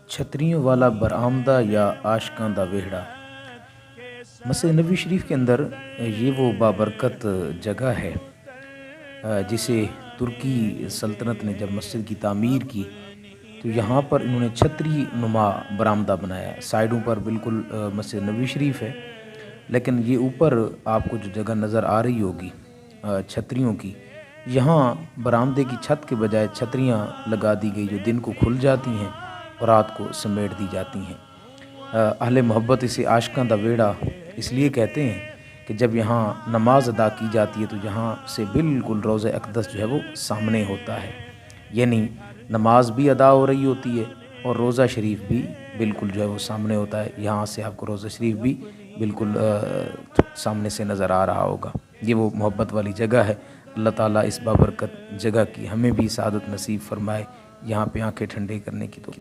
छतरियों वाला बरामदा या आशिकां दा वेहड़ा। मस्जिद नबी शरीफ के अंदर ये वो बाबरकत जगह है जिसे तुर्की सल्तनत ने जब मस्जिद की तामीर की तो यहाँ पर इन्होंने छतरी नुमा बरामदा बनाया। साइडों पर बिल्कुल मस्जिद नबी शरीफ है, लेकिन ये ऊपर आपको जो जगह नज़र आ रही होगी छतरियों की, यहाँ बरामदे की छत के बजाय छतरियाँ लगा दी गई जो दिन को खुल जाती हैं और रात को समेट दी जाती हैं। अहले मोहब्बत इसे आशिकां दा वेड़ा इसलिए कहते हैं कि जब यहाँ नमाज अदा की जाती है तो यहाँ से बिल्कुल रोज़ा अक़दस जो है वो सामने होता है, यानी नमाज भी अदा हो रही होती है और रोज़ा शरीफ भी बिल्कुल जो है वो सामने होता है। यहाँ से आपको रोज़ा शरीफ भी बिल्कुल सामने से नज़र आ रहा होगा। ये वो मोहब्बत वाली जगह है। अल्लाह ताला इस बाबरकत जगह की हमें भी सआदत नसीब फरमाए, यहाँ पे आंखें ठंडे करने की। तो